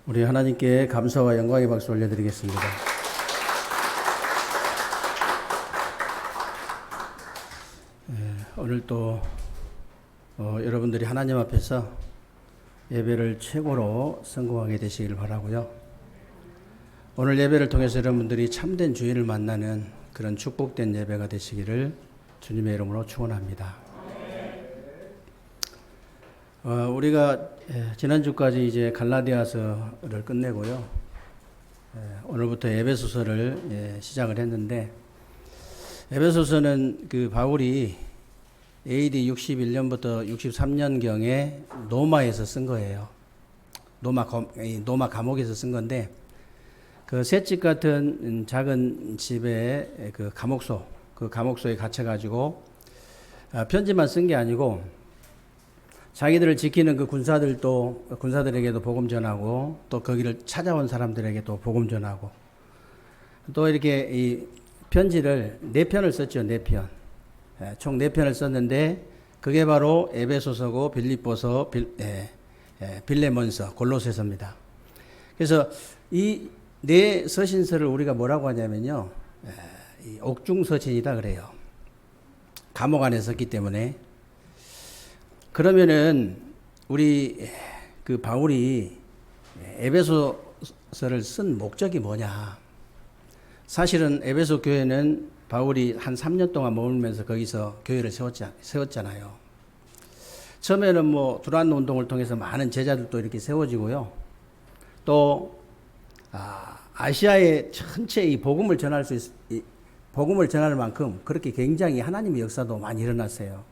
우리 하나님께 감사와 영광의 박수 올려드리겠습니다. 오늘 또 여러분들이 하나님 앞에서 예배를 최고로 성공하게 되시길 바라고요. 오늘 예배를 통해서 여러분들이 참된 주인을 만나는 그런 축복된 예배가 되시기를 주님의 이름으로 축원합니다. 우리가 지난주까지 이제 갈라디아서를 끝내고요. 오늘부터 에베소서를 시작을 했는데, 에베소서는 그 바울이 AD 61년부터 63년경에 노마에서 쓴 거예요. 노마 감옥에서 쓴 건데, 그 셋집 같은 작은 집에 그 감옥소에 갇혀가지고 편지만 쓴 게 아니고, 자기들을 지키는 그 군사들에게도 복음 전하고, 또 거기를 찾아온 사람들에게도 복음 전하고, 또 이렇게 이 편지를 4편을 썼죠. 4편. 총 4편을 썼는데, 그게 바로 에베소서고 빌립보서, 빌레몬서, 골로새서입니다. 그래서 이 네 서신서를 우리가 뭐라고 하냐면요, 이 옥중서신이다 그래요. 감옥 안에 썼기 때문에. 그러면은 우리 그 바울이 에베소서를 쓴 목적이 뭐냐? 사실은 에베소 교회는 바울이 한 3년 동안 머물면서 거기서 교회를 세웠잖아요. 처음에는 뭐 두란 운동을 통해서 많은 제자들도 이렇게 세워지고요. 또 아시아의 전체 이 복음을 복음을 전할 만큼 그렇게 굉장히 하나님의 역사도 많이 일어났어요.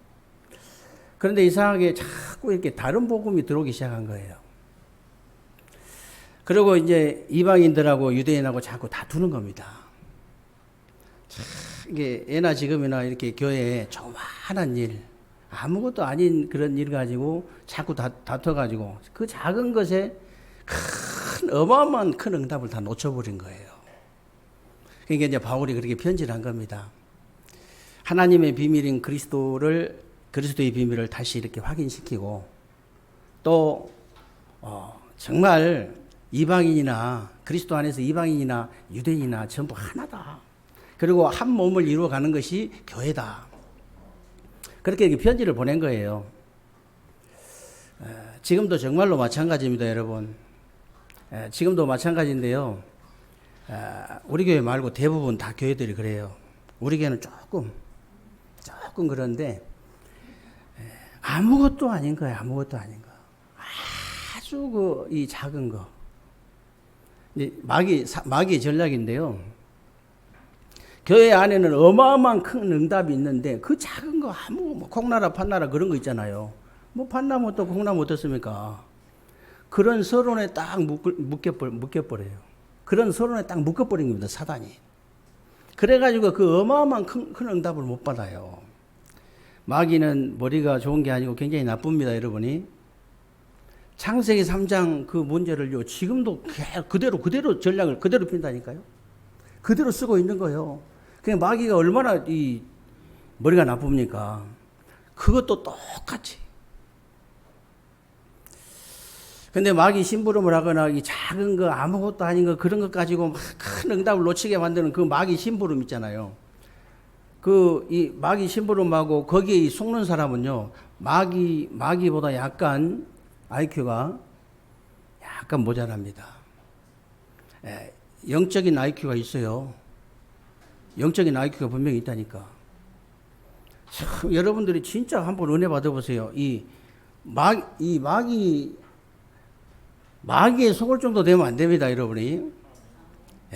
그런데 이상하게 자꾸 이렇게 다른 복음이 들어오기 시작한 거예요. 그리고 이제 이방인들하고 유대인하고 자꾸 다투는 겁니다. 이게 예나 지금이나 이렇게 교회에 조그마한 일, 아무것도 아닌 그런 일 가지고 자꾸 다퉈가지고 그 작은 것에 어마어마한 큰 응답을 다 놓쳐버린 거예요. 그러니까 이제 바울이 그렇게 편지를 한 겁니다. 하나님의 비밀인 그리스도의 비밀을 다시 이렇게 확인시키고, 또 정말 이방인이나 그리스도 안에서 이방인이나 유대인이나 전부 하나다. 그리고 한 몸을 이루어가는 것이 교회다. 그렇게 이렇게 편지를 보낸 거예요. 지금도 정말로 마찬가지입니다, 여러분. 지금도 마찬가지인데요. 우리 교회 말고 대부분 다 교회들이 그래요. 우리 교회는 조금 그런데 아무것도 아닌 거예요. 아무것도 아닌 거. 아주 이 작은 거. 마귀의 전략인데요. 교회 안에는 어마어마한 큰 응답이 있는데 그 작은 거 뭐 콩나라 팥나라 그런 거 있잖아요. 뭐 팥나무 어떻고 콩나무 어떻습니까? 그런 서론에 딱 묶여버려요. 그런 서론에 딱 묶어버린 겁니다, 사단이. 그래가지고 그 어마어마한 큰 응답을 못 받아요. 마귀는 머리가 좋은 게 아니고 굉장히 나쁩니다, 여러분이. 창세기 3장 그 문제를요, 지금도 그대로 전략을 그대로 핀다니까요. 그대로 쓰고 있는 거예요. 그냥 마귀가 얼마나 이 머리가 나쁩니까? 그것도 똑같이. 근데 마귀 심부름을 하거나 이 작은 거 아무것도 아닌 거 그런 것 가지고 막 큰 응답을 놓치게 만드는 그 마귀 심부름 있잖아요. 이 마귀 심부름하고 거기에 속는 사람은요, 마귀보다 약간 IQ가 약간 모자랍니다. 영적인 IQ가 있어요. 영적인 IQ가 분명히 있다니까. 참, 여러분들이 진짜 한번 은혜 받아보세요. 마귀에 속을 정도 되면 안 됩니다, 여러분이.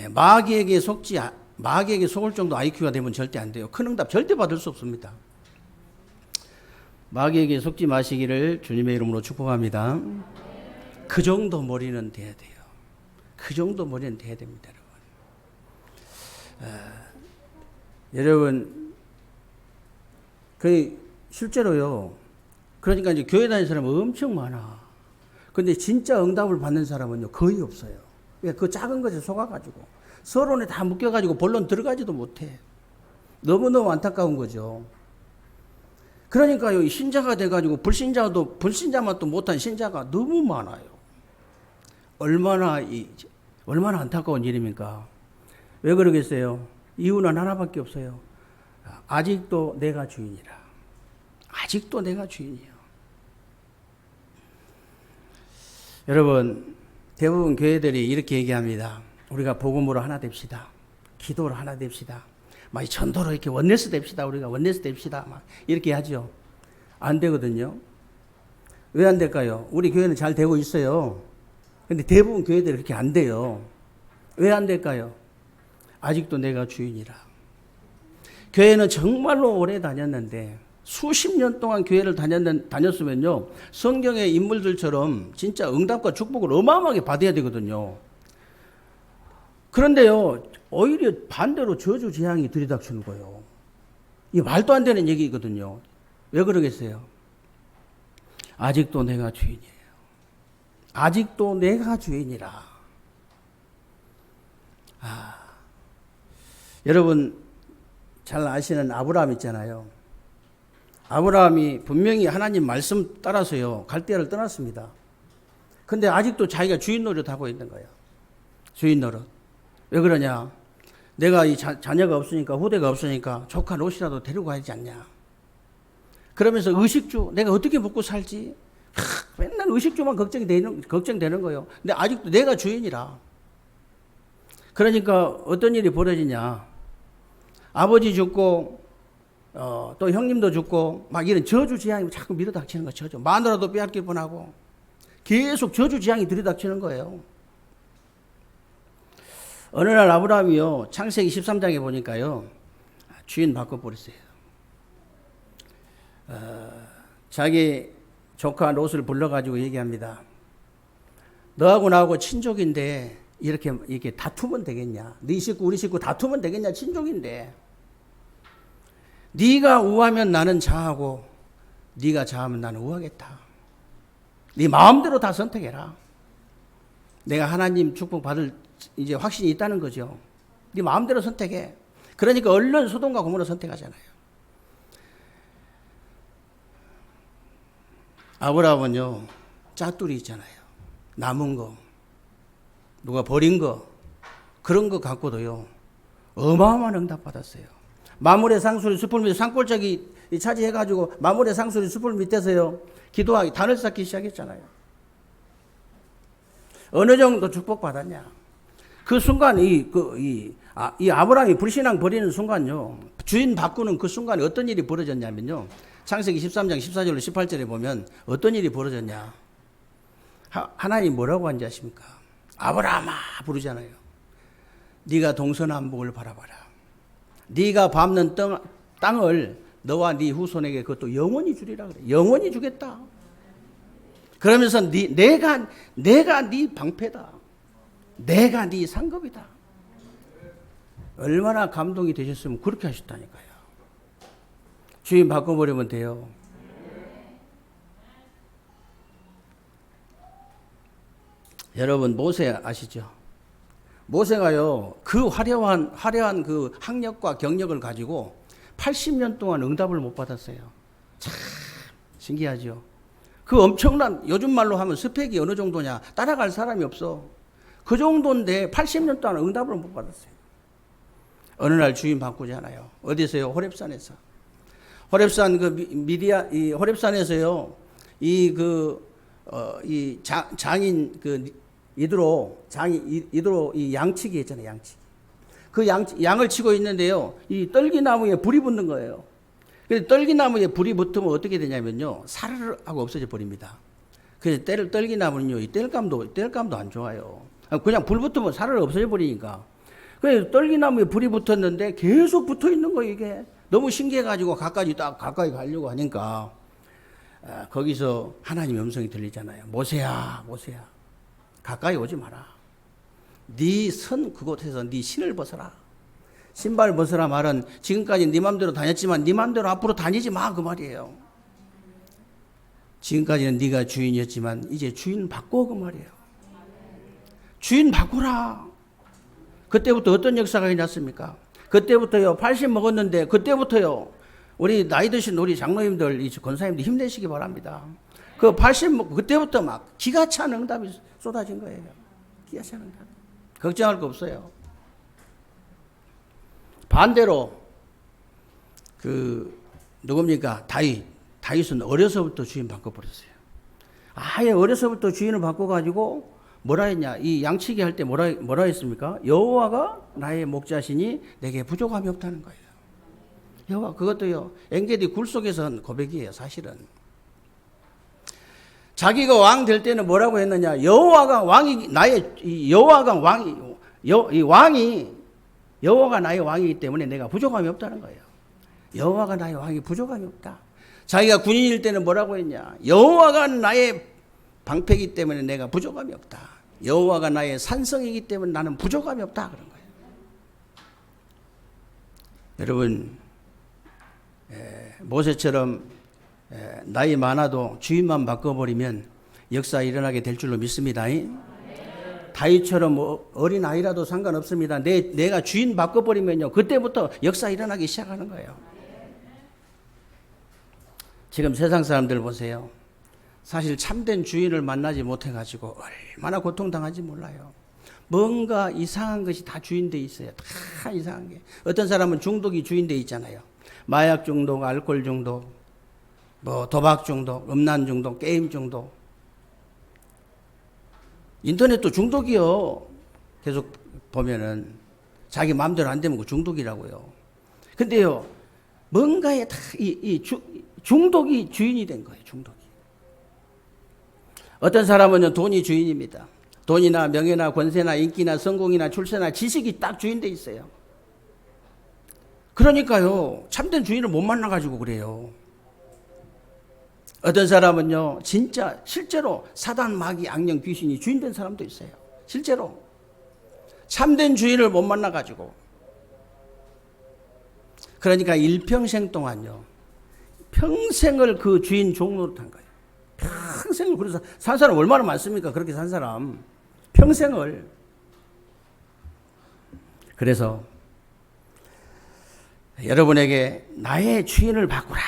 마귀에게 속을 정도 IQ가 되면 절대 안 돼요. 큰 응답 절대 받을 수 없습니다. 마귀에게 속지 마시기를 주님의 이름으로 축복합니다. 그 정도 머리는 돼야 돼요. 그 정도 머리는 돼야 됩니다, 여러분. 실제로요. 그러니까 이제 교회 다니는 사람은 엄청 많아. 근데 진짜 응답을 받는 사람은요, 거의 없어요. 그 작은 것에 속아가지고 서론에 다 묶여가지고 본론 들어가지도 못해. 너무너무 안타까운 거죠. 그러니까요, 신자가 돼가지고 불신자만 또 못한 신자가 너무 많아요. 얼마나 안타까운 일입니까? 왜 그러겠어요? 이유는 하나밖에 없어요. 아직도 내가 주인이라. 아직도 내가 주인이요. 여러분, 대부분 교회들이 이렇게 얘기합니다. 우리가 복음으로 하나 됩시다. 기도로 하나 됩시다. 막 전도로 이렇게 원네스 됩시다. 우리가 원네스 됩시다. 막 이렇게 하죠. 안 되거든요. 왜 안 될까요? 우리 교회는 잘 되고 있어요. 근데 대부분 교회들이 그렇게 안 돼요. 왜 안 될까요? 아직도 내가 주인이라. 교회는 정말로 오래 다녔는데 수십 년 동안 교회를 다녔으면요, 성경의 인물들처럼 진짜 응답과 축복을 어마어마하게 받아야 되거든요. 그런데요, 오히려 반대로 저주재앙이 들이닥치는 거예요. 이게 말도 안 되는 얘기거든요. 왜 그러겠어요? 아직도 내가 주인이에요. 아직도 내가 주인이라. 여러분 잘 아시는 아브라함 있잖아요. 아브라함이 분명히 하나님 말씀 따라서요, 갈대아를 떠났습니다. 근데 아직도 자기가 주인 노릇하고 있는 거예요. 주인 노릇. 왜 그러냐? 내가 이 자녀가 없으니까, 후대가 없으니까 조카 롯이라도 데리고 가야지 않냐. 그러면서 의식주, 내가 어떻게 먹고 살지? 맨날 의식주만 걱정되는 거예요. 근데 아직도 내가 주인이라. 그러니까 어떤 일이 벌어지냐. 아버지 죽고, 또 형님도 죽고, 막 이런 저주재앙이 자꾸 밀어닥치는 거죠. 저주. 마누라도 빼앗길 뻔하고, 계속 저주재앙이 들이닥치는 거예요. 어느 날 아브라함이요, 창세기 13장에 보니까요, 주인 바꿔버렸어요. 자기 조카 롯을 불러가지고 얘기합니다. 너하고 나하고 친족인데 이렇게 다투면 되겠냐? 네 식구 우리 식구 다투면 되겠냐? 친족인데. 네가 우하면 나는 자하고 네가 자하면 나는 우하겠다. 네 마음대로 다 선택해라. 내가 하나님 축복 받을 이제 확신이 있다는 거죠. 네 마음대로 선택해. 그러니까 얼른 소돔과 고모라 선택하잖아요. 아브라함은요, 짜투리 있잖아요. 남은 거, 누가 버린 거, 그런 거 갖고도요, 어마어마한 응답 받았어요. 마물의 상수리 숲을 밑에 산골짜기 차지해가지고 마물의 상수리 숲을 밑에서요, 기도하기, 단을 쌓기 시작했잖아요. 어느 정도 축복 받았냐? 그 순간 이 아브라함이 불신앙 버리는 순간요, 주인 바꾸는 그 순간에 어떤 일이 벌어졌냐면요, 창세기 13장 14절로 18절에 보면 어떤 일이 벌어졌냐. 하나님 뭐라고 한지 아십니까? 아브라함아 부르잖아요. 네가 동서남북을 바라봐라. 네가 밟는 땅을 너와 네 후손에게 그것도 영원히 주리라 그래. 영원히 주겠다. 그러면서 내가 네 방패다. 내가 네 상급이다. 얼마나 감동이 되셨으면 그렇게 하셨다니까요. 주인 바꿔버리면 돼요. 여러분 모세 아시죠? 모세가요, 그 화려한 그 학력과 경력을 가지고 80년 동안 응답을 못 받았어요. 참 신기하죠? 그 엄청난, 요즘 말로 하면 스펙이 어느 정도냐, 따라갈 사람이 없어. 그 정도인데 80년 동안 응답을 못 받았어요. 어느 날 주인 바꾸잖아요. 어디서요? 호렙산에서. 호렙산 호렙산에서요, 장인 이드로 이 양치기 있잖아요, 양치기. 그 양을 치고 있는데요, 이 떨기나무에 불이 붙는 거예요. 근데 떨기나무에 불이 붙으면 어떻게 되냐면요, 사르르 하고 없어져 버립니다. 그래서 떨기나무는요, 이 뗄감도 안 좋아요. 그냥 불 붙으면 사르르 없어져 버리니까. 그래서 떨기나무에 불이 붙었는데 계속 붙어 있는 거예요, 이게. 너무 신기해가지고 가까이 가려고 하니까, 거기서 하나님의 음성이 들리잖아요. 모세야, 가까이 오지 마라. 네 선 그곳에서 네 신을 벗어라. 신발 벗어라 말은 지금까지 네 맘대로 다녔지만 네 맘대로 앞으로 다니지 마, 그 말이에요. 지금까지는 네가 주인이었지만 이제 주인 바꿔, 그 말이에요. 주인 바꾸라. 그때부터 어떤 역사가 일어났습니까? 그때부터요, 80 먹었는데 그때부터요, 우리 나이 드신 우리 장로님들, 이 권사님들 힘내시기 바랍니다. 그때부터 막 기가 찬 응답이 쏟아진 거예요. 기하지 않은가. 걱정할 거 없어요. 반대로 누굽니까? 다윗은 어려서부터 주인 바꿔버렸어요. 아예 어려서부터 주인을 바꿔가지고 뭐라 했냐? 이 양치기 할 때 뭐라 했습니까? 여호와가 나의 목자시니 내게 부족함이 없다는 거예요. 여호와, 그것도요, 엔게디 굴 속에서 한 고백이에요, 사실은. 자기가 왕 될 때는 뭐라고 했느냐? 여호와가 나의 왕이기 때문에 내가 부족함이 없다는 거예요. 여호와가 나의 왕이 부족함이 없다. 자기가 군인일 때는 뭐라고 했냐? 여호와가 나의 방패이기 때문에 내가 부족함이 없다. 여호와가 나의 산성이기 때문에 나는 부족함이 없다. 그런 거예요. 여러분, 모세처럼 나이 많아도 주인만 바꿔버리면 역사 일어나게 될 줄로 믿습니다. 다윗처럼 어린 아이라도 상관없습니다. 내가 주인 바꿔버리면요, 그때부터 역사 일어나기 시작하는 거예요. 지금 세상 사람들 보세요. 사실 참된 주인을 만나지 못해가지고 얼마나 고통당하는지 몰라요. 뭔가 이상한 것이 다 주인돼 있어요. 다 이상한 게. 어떤 사람은 중독이 주인돼 있잖아요. 마약 중독, 알코올 중독, 도박 중독, 음란 중독, 게임 중독. 인터넷도 중독이요. 계속 보면은 자기 마음대로 안 되면 그 중독이라고요. 근데요, 뭔가에 다 중독이 주인이 된 거예요. 중독이. 어떤 사람은요, 돈이 주인입니다. 돈이나 명예나 권세나 인기나 성공이나 출세나 지식이 딱 주인돼 있어요. 그러니까요, 참된 주인을 못 만나가지고 그래요. 어떤 사람은요, 진짜 실제로 사단, 마귀, 악령, 귀신이 주인된 사람도 있어요. 실제로 참된 주인을 못 만나가지고. 그러니까 일평생 동안요, 평생을 그 주인 종노릇 한 거예요. 평생을. 그래서 산 사람 얼마나 많습니까? 그렇게 산 사람 평생을. 그래서 여러분에게 나의 주인을 바꾸라,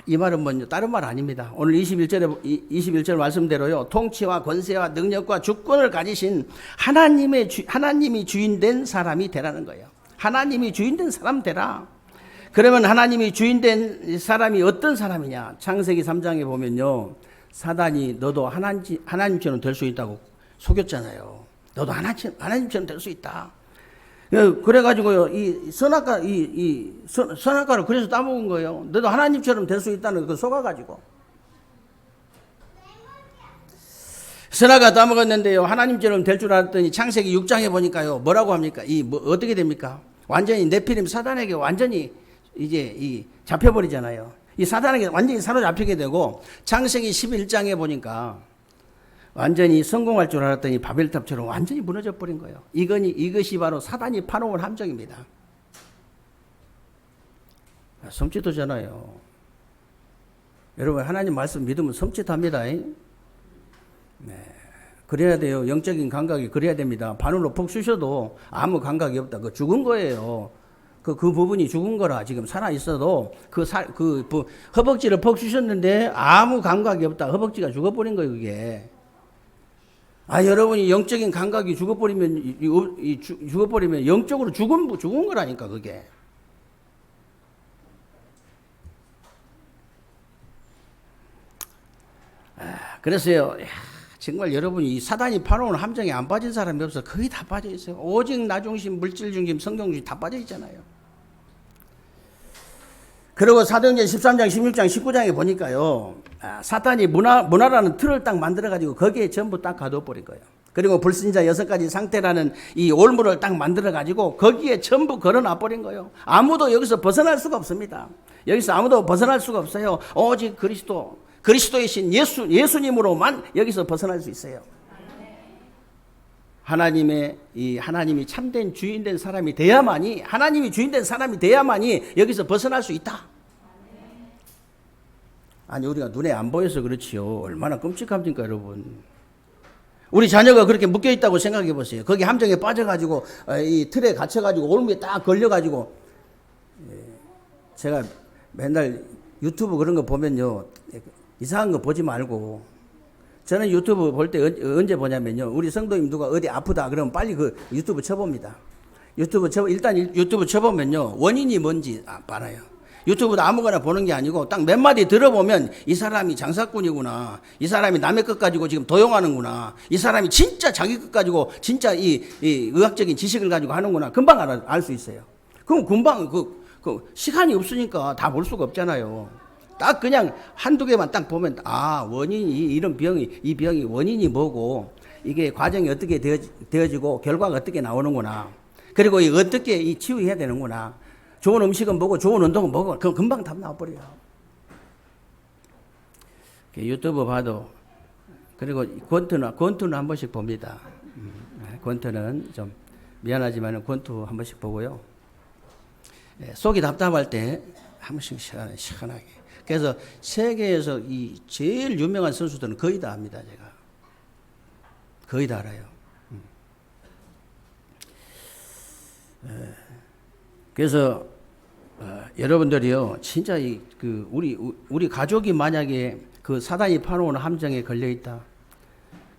이 말은 뭐냐? 다른 말 아닙니다. 오늘 21절 말씀대로요, 통치와 권세와 능력과 주권을 가지신 하나님이 주인된 사람이 되라는 거예요. 하나님이 주인된 사람 되라. 그러면 하나님이 주인된 사람이 어떤 사람이냐? 창세기 3장에 보면요, 사단이 너도 하나님처럼 될 수 있다고 속였잖아요. 너도 하나님처럼 될 수 있다. 그래가지고요, 이 선악과를 그래서 따먹은 거예요. 너도 하나님처럼 될 수 있다는 거 속아가지고. 선악과 따먹었는데요, 하나님처럼 될 줄 알았더니 창세기 6장에 보니까요, 뭐라고 합니까? 어떻게 됩니까? 완전히 네피림 사단에게 완전히 이제 잡혀버리잖아요. 이 사단에게 완전히 사로잡히게 되고, 창세기 11장에 보니까 완전히 성공할 줄 알았더니 바벨탑처럼 완전히 무너져 버린 거예요. 이것이 바로 사단이 파놓은 함정입니다. 섬찟하잖아요. 여러분, 하나님 말씀 믿으면 섬찟합니다. 네. 그래야 돼요. 영적인 감각이 그래야 됩니다. 바늘로 푹 쑤셔도 아무 감각이 없다. 그거 죽은 거예요. 그 부분이 죽은 거라. 지금 살아 있어도 허벅지를 푹 쑤셨는데 아무 감각이 없다. 허벅지가 죽어버린 거예요, 그게. 여러분이 영적인 감각이 죽어버리면 영적으로 죽은 거라니까, 그게. 그래서요, 정말 여러분이 이 사단이 파놓은 함정에 안 빠진 사람이 없어. 거의 다 빠져 있어요. 오직 나 중심, 물질 중심, 성경 중심 다 빠져 있잖아요. 그리고 사도행전 13장, 16장, 19장에 보니까요, 사탄이 문화라는 틀을 딱 만들어가지고 거기에 전부 딱 가둬버린 거예요. 그리고 불신자 6가지 상태라는 이 올무를 딱 만들어가지고 거기에 전부 걸어놔버린 거예요. 아무도 여기서 벗어날 수가 없습니다. 여기서 아무도 벗어날 수가 없어요. 오직 그리스도이신 예수님으로만 여기서 벗어날 수 있어요. 하나님이 참된 주인된 사람이 돼야만이, 하나님이 주인된 사람이 돼야만이 여기서 벗어날 수 있다. 아니, 우리가 눈에 안 보여서 그렇지요. 얼마나 끔찍합니까, 여러분. 우리 자녀가 그렇게 묶여있다고 생각해 보세요. 거기 함정에 빠져가지고, 이 틀에 갇혀가지고, 올무에 딱 걸려가지고. 제가 맨날 유튜브 그런 거 보면요, 이상한 거 보지 말고 저는 유튜브 볼 때 언제 보냐면요. 우리 성도님 누가 어디 아프다 그러면 빨리 그 유튜브 쳐봅니다. 일단 유튜브 쳐보면요. 원인이 뭔지 알아요. 유튜브도 아무거나 보는 게 아니고 딱 몇 마디 들어보면 이 사람이 장사꾼이구나. 이 사람이 남의 것 가지고 지금 도용하는구나. 이 사람이 진짜 자기 것 가지고 진짜 이 의학적인 지식을 가지고 하는구나. 금방 알 수 있어요. 그럼 금방 그 시간이 없으니까 다 볼 수가 없잖아요. 딱 그냥 한두 개만 딱 보면 원인이 이런 이 병이 원인이 뭐고 이게 과정이 어떻게 되어지고 결과가 어떻게 나오는구나. 그리고 어떻게 치유해야 되는구나. 좋은 음식은 먹고 좋은 운동은 먹고 그럼 금방 답 나와버려요. 유튜브 봐도 그리고 권투는 한 번씩 봅니다. 권투는 좀 미안하지만 권투 한 번씩 보고요. 속이 답답할 때 한 번씩 시원하게. 그래서 세계에서 이 제일 유명한 선수들은 거의 다 압니다. 제가 거의 다 알아요. 그래서 여러분들이요, 진짜 우리 가족이 만약에 그 사단이 파놓은 함정에 걸려 있다.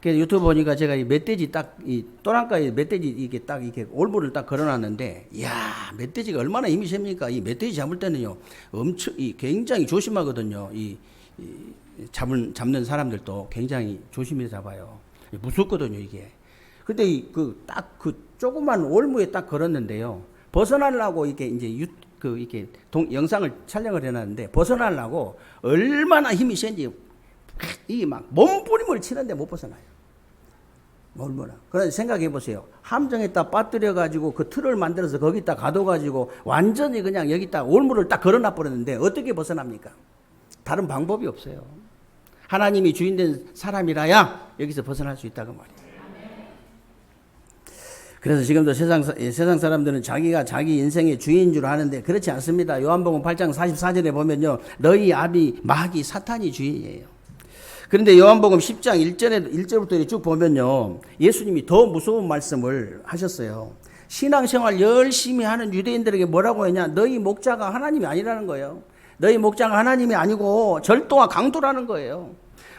그래서 유튜브 보니까 제가 이 멧돼지 이 또랑가에 멧돼지 이렇게 올무를 딱 걸어놨는데, 이야, 멧돼지가 얼마나 힘이 셉니까? 이 멧돼지 잡을 때는요, 굉장히 조심하거든요. 잡는 사람들도 굉장히 조심해서 잡아요. 무섭거든요, 이게. 근데 그 조그만 올무에 딱 걸었는데요. 벗어나려고 이렇게 영상을 촬영을 해놨는데 벗어나려고 얼마나 힘이 센지 이게 막 몸부림을 치는데 못 벗어나요. 얼마나. 그래서 생각해 보세요. 함정에다 빠뜨려 가지고 그 틀을 만들어서 거기다 가둬 가지고 완전히 그냥 여기다 올무를 딱 걸어놔 버렸는데 어떻게 벗어납니까? 다른 방법이 없어요. 하나님이 주인된 사람이라야 여기서 벗어날 수 있다고 말이에요. 그래서 지금도 세상 사람들은 자기가 자기 인생의 주인인 줄 아는데 그렇지 않습니다. 요한복음 8장 44절에 보면요. 너희 아비 마귀 사탄이 주인이에요. 그런데 요한복음 10장 1절부터 쭉 보면요. 예수님이 더 무서운 말씀을 하셨어요. 신앙생활 열심히 하는 유대인들에게 뭐라고 했냐. 너희 목자가 하나님이 아니라는 거예요. 너희 목자가 하나님이 아니고 절도와 강도라는 거예요.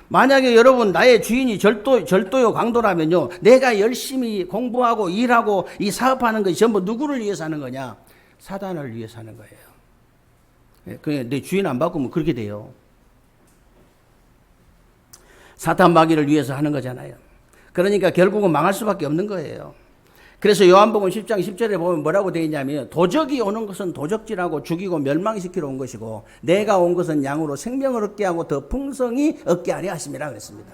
만약에 여러분 나의 주인이 절도요 강도라면요. 내가 열심히 공부하고 일하고 이 사업하는 것이 전부 누구를 위해서 하는 거냐. 사단을 위해서 하는 거예요. 그냥 내 주인 안 바꾸면 그렇게 돼요. 사탄 마귀를 위해서 하는 거잖아요. 그러니까 결국은 망할 수밖에 없는 거예요. 그래서 요한복음 10장 10절에 보면 뭐라고 되어 있냐면 도적이 오는 것은 도적질하고 죽이고 멸망시키러 온 것이고 내가 온 것은 양으로 생명을 얻게 하고 더 풍성히 얻게 하려 하심이라 그랬습니다.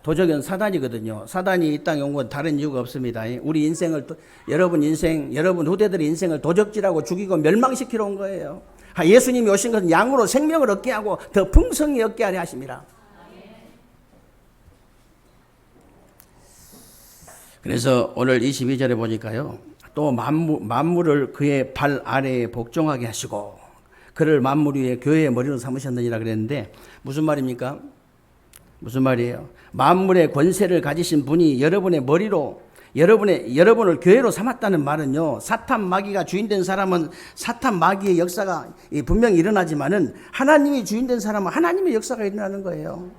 도적은 사단이거든요. 사단이 이 땅에 온 건 다른 이유가 없습니다. 우리 인생을 여러분 후대들의 인생을 도적질하고 죽이고 멸망시키러 온 거예요. 예수님이 오신 것은 양으로 생명을 얻게 하고 더 풍성히 얻게 하려 하심이라. 그래서 오늘 22절에 보니까요. 또 만물을 그의 발 아래에 복종하게 하시고 그를 만물 위에 교회의 머리로 삼으셨느니라 그랬는데 무슨 말입니까? 무슨 말이에요? 만물의 권세를 가지신 분이 여러분의 머리로 여러분을 교회로 삼았다는 말은요. 사탄 마귀가 주인된 사람은 사탄 마귀의 역사가 분명히 일어나지만은 하나님이 주인된 사람은 하나님의 역사가 일어나는 거예요.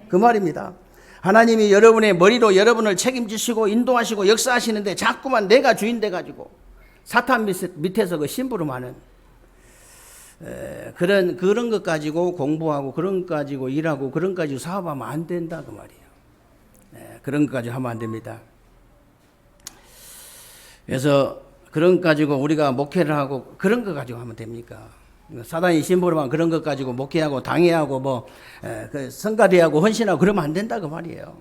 그 말입니다. 하나님이 여러분의 머리로 여러분을 책임지시고 인도하시고 역사하시는데 자꾸만 내가 주인 돼가지고 사탄 밑에서 그 심부름하는 그런 것 가지고 공부하고 그런 것 가지고 일하고 그런 것 가지고 사업하면 안 된다 그 말이에요. 그런 것 가지고 하면 안 됩니다. 그래서 그런 것 가지고 우리가 목회를 하고 그런 것 가지고 하면 됩니까? 사단이 심부름한 그런 것 가지고 목회하고 당회하고 성가대하고 헌신하고 그러면 안 된다 그 말이에요.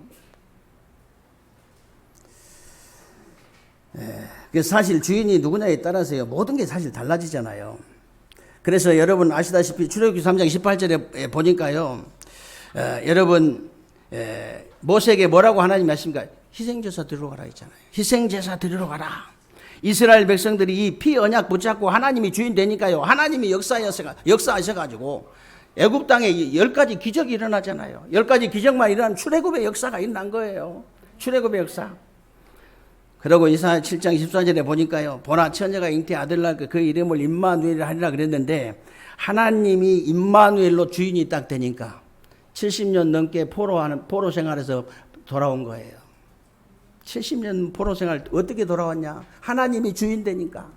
그래서 사실 주인이 누구냐에 따라서요 모든 게 사실 달라지잖아요. 그래서 여러분 아시다시피 출애굽기 3장 18절에 보니까요. 여러분 모세에게 뭐라고 하나님이 하십니까? 희생제사 드리러 가라 했잖아요. 희생제사 드리러 가라. 이스라엘 백성들이 이 피 언약 붙잡고 하나님이 주인 되니까요. 하나님이 역사하셔가지고 애굽 땅에 10가지 기적이 일어나잖아요. 10가지 기적만 일어나면 출애굽의 역사가 일어난 거예요. 출애굽의 역사. 그리고 이사야 7장 14절에 보니까요. 보나 처녀가 잉태 아들 낳을 그 이름을 임마누엘 하리라 그랬는데 하나님이 임마누엘로 주인이 딱 되니까 70년 넘게 포로 생활에서 돌아온 거예요. 70년 포로 생활 어떻게 돌아왔냐? 하나님이 주인 되니까.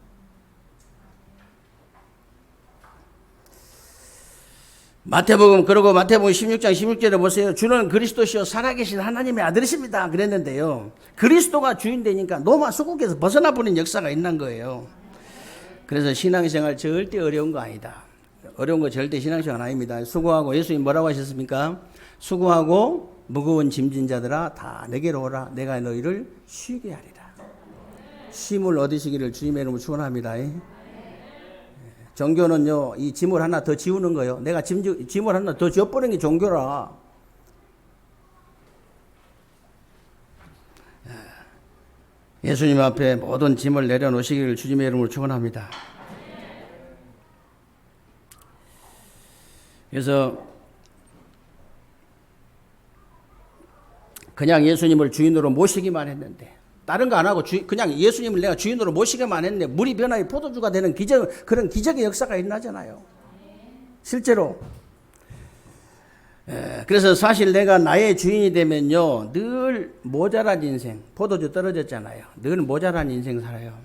마태복음 16장 16절에 보세요. 주는 그리스도시요 살아계신 하나님의 아들이십니다. 그랬는데요. 그리스도가 주인 되니까 노마 수국에서 벗어나 버린 역사가 있는 거예요. 그래서 신앙생활 절대 어려운 거 아니다. 어려운 거 절대 신앙생활 아닙니다. 수고하고 예수님 뭐라고 하셨습니까? 수고하고 무거운 짐진 자들아 다 내게로 오라. 내가 너희를 쉬게 하리라. 쉼을 얻으시기를 주님의 이름으로 축원합니다. 종교는요, 이 짐을 하나 더 지우는 거예요. 내가 짐을 하나 더 지워버리는 게 종교라. 예수님 앞에 모든 짐을 내려놓으시기를 주님의 이름으로 축원합니다. 그래서 그냥 예수님을 주인으로 모시기만 했는데 다른 거 안 하고 그냥 예수님을 내가 주인으로 모시기만 했는데 물이 변화의 포도주가 되는 그런 기적의 역사가 일어나잖아요. 실제로. 그래서 사실 내가 나의 주인이 되면요 늘 모자란 인생, 포도주 떨어졌잖아요. 늘 모자란 인생 살아요.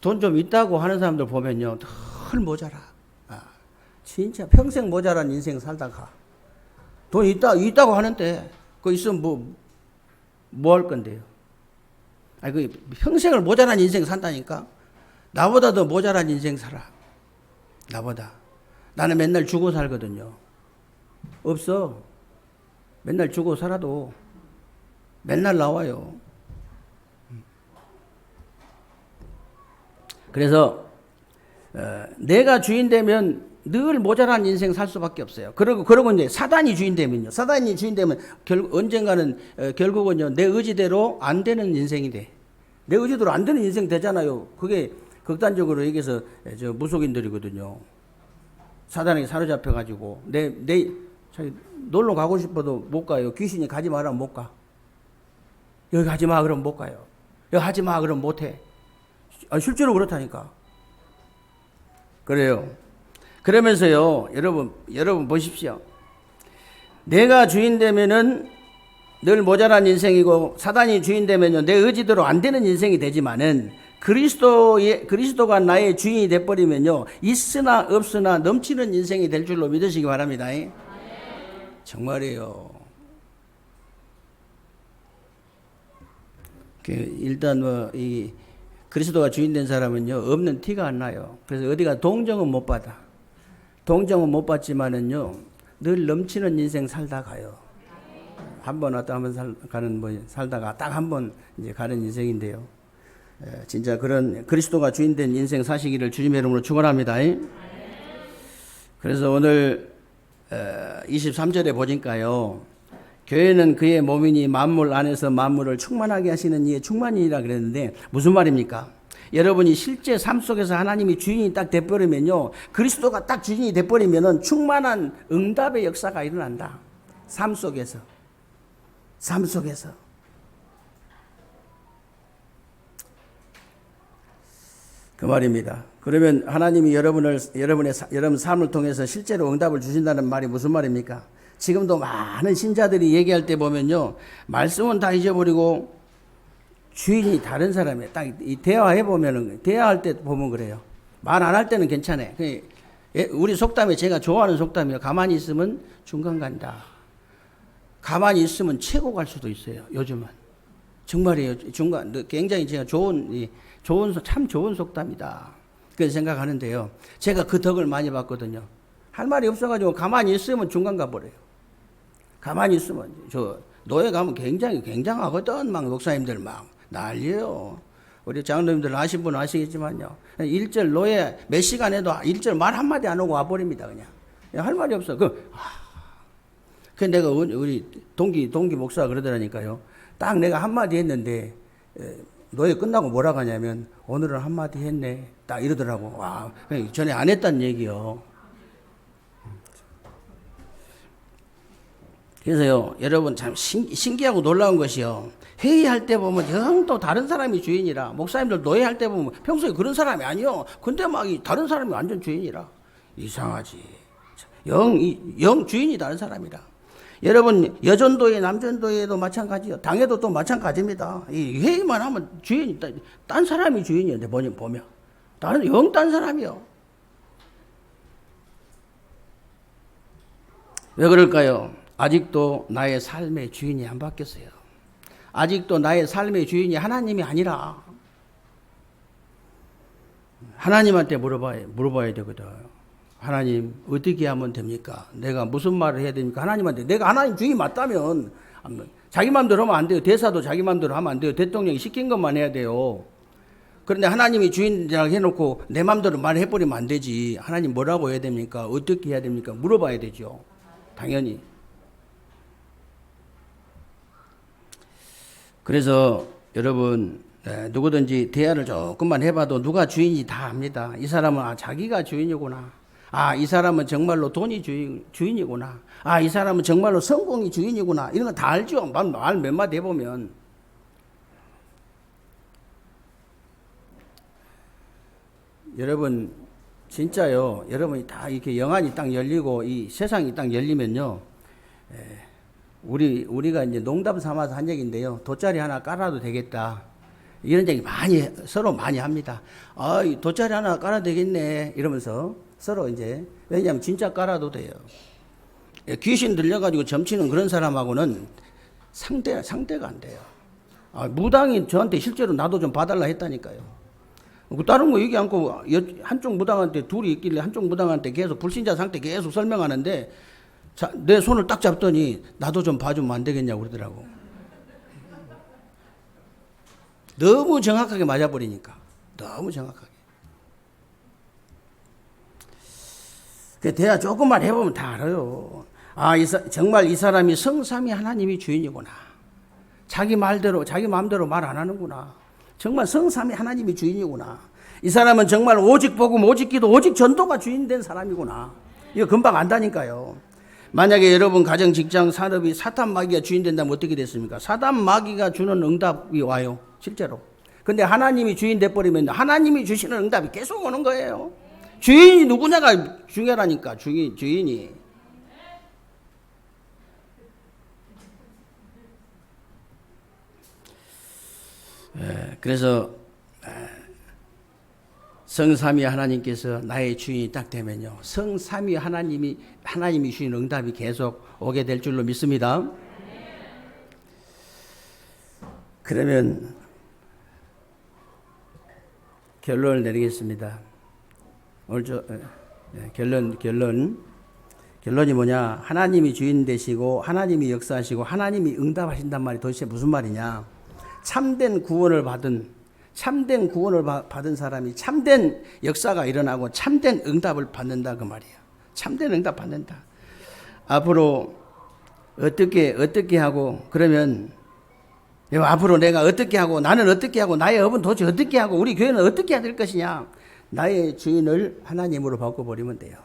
돈 좀 있다고 하는 사람들 보면요 늘 모자라. 진짜 평생 모자란 인생 살다가 돈 있다고 하는데 그거 있으면 뭐 할 건데요? 아니, 평생을 모자란 인생 산다니까? 나보다 더 모자란 인생 살아. 나보다. 나는 맨날 주고 살거든요. 없어. 맨날 주고 살아도 맨날 나와요. 그래서, 내가 주인 되면 늘 모자란 인생 살 수밖에 없어요. 그러고 이제 사단이 주인 되면요. 사단이 주인 되면 언젠가는 결국은요 내 의지대로 안 되는 인생이 돼. 내 의지대로 안 되는 인생 되잖아요. 그게 극단적으로 얘기해서 무속인들이거든요. 사단에게 사로잡혀 가지고 놀러 가고 싶어도 못 가요. 귀신이 가지 마라면 못 가. 여기 가지 마 그러면 못 가요. 여기 하지 마 그러면 못 해. 실제로 그렇다니까. 그래요. 그러면서요, 여러분 보십시오. 내가 주인 되면은 늘 모자란 인생이고 사단이 주인 되면요 내 의지대로 안 되는 인생이 되지만은 그리스도가 나의 주인이 돼 버리면요 있으나 없으나 넘치는 인생이 될 줄로 믿으시기 바랍니다. 정말이에요. 일단 이 그리스도가 주인 된 사람은요 없는 티가 안 나요. 그래서 어디가 동정은 못 받아. 동정은 못 받지만은요 늘 넘치는 인생 살다 가요. 한 번 왔다 한 번 가는 살다가 딱 한 번 이제 가는 인생인데요. 진짜 그런 그리스도가 주인 된 인생 사시기를 주님의 이름으로 축원합니다. 그래서 오늘 23절에 보니까요. 교회는 그의 몸이니 만물 안에서 만물을 충만하게 하시는 이의 충만이라 그랬는데 무슨 말입니까? 여러분이 실제 삶 속에서 하나님이 주인이 딱 돼버리면요. 그리스도가 딱 주인이 돼버리면은 충만한 응답의 역사가 일어난다. 삶 속에서. 그 말입니다. 그러면 하나님이 여러분 삶을 통해서 실제로 응답을 주신다는 말이 무슨 말입니까? 지금도 많은 신자들이 얘기할 때 보면요. 말씀은 다 잊어버리고 주인이 다른 사람이에요. 딱 대화해 보면은 대화할 때 보면 그래요. 말 안 할 때는 괜찮아요. 우리 속담에 제가 좋아하는 속담이에요. 가만히 있으면 중간 간다. 가만히 있으면 최고 갈 수도 있어요. 요즘은 정말이에요. 중간 굉장히 제가 참 좋은 속담이다. 그렇게 생각하는데요. 제가 그 덕을 많이 봤거든요. 할 말이 없어가지고 가만히 있으면 중간 가버려요. 가만히 있으면 노예 가면 굉장하거든. 막 목사님들 막 난리예요. 우리 장로님들 아신 분은 아시겠지만요. 1절 노예 몇 시간 해도 1절 말 한마디 안 하고 와버립니다. 그냥 할 말이 없어. 그 내가 우리 동기 목사가 그러더라니까요. 딱 내가 한마디 했는데 노예 끝나고 뭐라고 하냐면 오늘은 한마디 했네. 딱 이러더라고. 와, 전에 안 했단 얘기요. 그래서요, 여러분 참 신기하고 놀라운 것이요. 회의할 때 보면 영 또 다른 사람이 주인이라, 목사님들 노예할 때 보면 평소에 그런 사람이 아니요. 근데 막 다른 사람이 완전 주인이라. 이상하지. 영 주인이 다른 사람이라. 여러분 여전도회 남전도회도 마찬가지요. 당에도 또 마찬가지입니다. 이 회의만 하면 주인이 딴 사람이 주인이었는데 보면 딴 사람이요. 왜 그럴까요? 아직도 나의 삶의 주인이 안 바뀌었어요. 아직도 나의 삶의 주인이 하나님이 아니라 하나님한테 물어봐야 되거든. 하나님 어떻게 하면 됩니까? 내가 무슨 말을 해야 됩니까? 하나님한테 내가 하나님 주인 맞다면 자기 마음대로 하면 안 돼요. 대사도 자기 마음대로 하면 안 돼요. 대통령이 시킨 것만 해야 돼요. 그런데 하나님이 주인이라고 해놓고 내 마음대로 말해버리면 안 되지. 하나님 뭐라고 해야 됩니까? 어떻게 해야 됩니까? 물어봐야 되죠. 당연히. 그래서 여러분 누구든지 대화를 조금만 해봐도 누가 주인인지 다 압니다. 이 사람은 자기가 주인이구나. 이 사람은 정말로 돈이 주인이구나. 이 사람은 정말로 성공이 주인이구나. 이런 거 다 알죠. 말 몇 마디 해보면. 여러분 진짜요. 여러분이 다 이렇게 영안이 딱 열리고 이 세상이 딱 열리면요. 우리가 이제 농담 삼아서 한 얘기인데요. 돗자리 하나 깔아도 되겠다. 이런 얘기 서로 많이 합니다. 돗자리 하나 깔아도 되겠네. 이러면서 서로 이제, 왜냐하면 진짜 깔아도 돼요. 귀신 들려가지고 점치는 그런 사람하고는 상대가 안 돼요. 무당이 저한테 실제로 나도 좀 봐달라 했다니까요. 다른 거 얘기 않고 한쪽 무당한테 둘이 있길래 한쪽 무당한테 계속 불신자 상태 계속 설명하는데 내 손을 딱 잡더니 나도 좀 봐주면 안 되겠냐고 그러더라고. 너무 정확하게 맞아버리니까. 너무 정확하게. 그 대화 조금만 해보면 다 알아요. 정말 이 사람이 성삼위 하나님이 주인이구나. 자기 마음대로 말 안 하는구나. 정말 성삼위 하나님이 주인이구나. 이 사람은 정말 오직 복음, 오직 기도, 오직 전도가 주인된 사람이구나. 이거 금방 안다니까요. 만약에 여러분 가정, 직장, 산업이 사탄 마귀가 주인된다면 어떻게 됐습니까? 사탄 마귀가 주는 응답이 와요. 실제로. 근데 하나님이 주인 돼버리면 하나님이 주시는 응답이 계속 오는 거예요. 주인이 누구냐가 중요하니까. 주인이. 그래서 성삼위 하나님께서 나의 주인이 딱 되면요. 성삼위 하나님이 주신 응답이 계속 오게 될 줄로 믿습니다. 그러면 결론을 내리겠습니다. 오늘 결론이 뭐냐? 하나님이 주인 되시고 하나님이 역사하시고 하나님이 응답하신단 말이 도대체 무슨 말이냐? 참된 구원을 받은 사람이 참된 역사가 일어나고 참된 응답을 받는다 그 말이에요. 참된 응답 받는다. 앞으로 어떻게 하고 그러면 앞으로 내가 어떻게 하고 나는 어떻게 하고 나의 업은 도대체 어떻게 하고 우리 교회는 어떻게 해야 될 것이냐? 나의 주인을 하나님으로 바꿔버리면 돼요.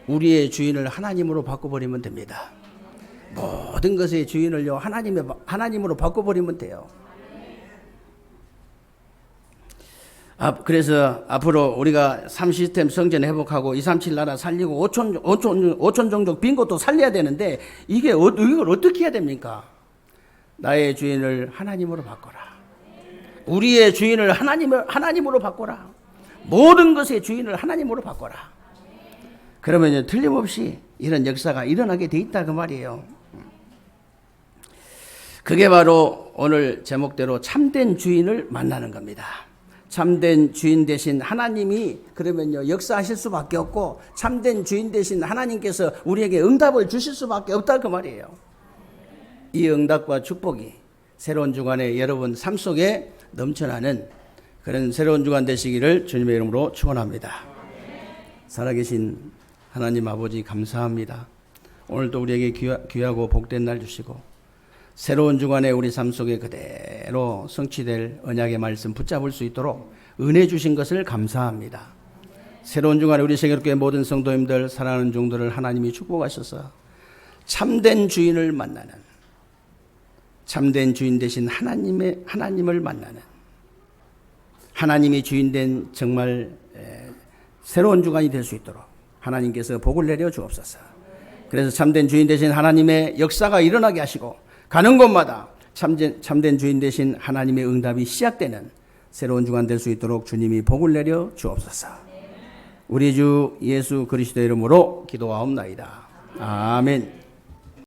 우리의 주인을 하나님으로 바꿔버리면 됩니다. 모든 것의 주인을요 하나님으로 바꿔버리면 돼요. 그래서 앞으로 우리가 3시스템 성전 회복하고 237 나라 살리고 5천 종족 빈 것도 살려야 되는데 이걸 어떻게 해야 됩니까? 나의 주인을 하나님으로 바꿔라. 우리의 주인을 하나님으로 바꿔라. 모든 것의 주인을 하나님으로 바꿔라. 그러면 틀림없이 이런 역사가 일어나게 돼 있다 그 말이에요. 그게 바로 오늘 제목대로 참된 주인을 만나는 겁니다. 참된 주인 되신 하나님이 그러면요 역사하실 수밖에 없고 참된 주인 되신 하나님께서 우리에게 응답을 주실 수밖에 없다 그 말이에요. 이 응답과 축복이 새로운 주간에 여러분 삶 속에 넘쳐나는 그런 새로운 주간 되시기를 주님의 이름으로 축원합니다. 살아계신 하나님 아버지 감사합니다. 오늘도 우리에게 귀하고 복된 날 주시고 새로운 주간에 우리 삶 속에 그대로 성취될 언약의 말씀 붙잡을 수 있도록 은혜 주신 것을 감사합니다. 새로운 주간에 우리 세계교회 모든 성도님들 사랑하는 종들을 하나님이 축복하셔서 참된 주인을 만나는 참된 주인 되신 하나님을 만나는 하나님이 주인된 정말 새로운 주간이 될 수 있도록 하나님께서 복을 내려 주옵소서. 그래서 참된 주인 되신 하나님의 역사가 일어나게 하시고 가는 곳마다 참된 주인 되신 하나님의 응답이 시작되는 새로운 주간 될 수 있도록 주님이 복을 내려 주옵소서. 우리 주 예수 그리스도의 이름으로 기도하옵나이다. 아멘.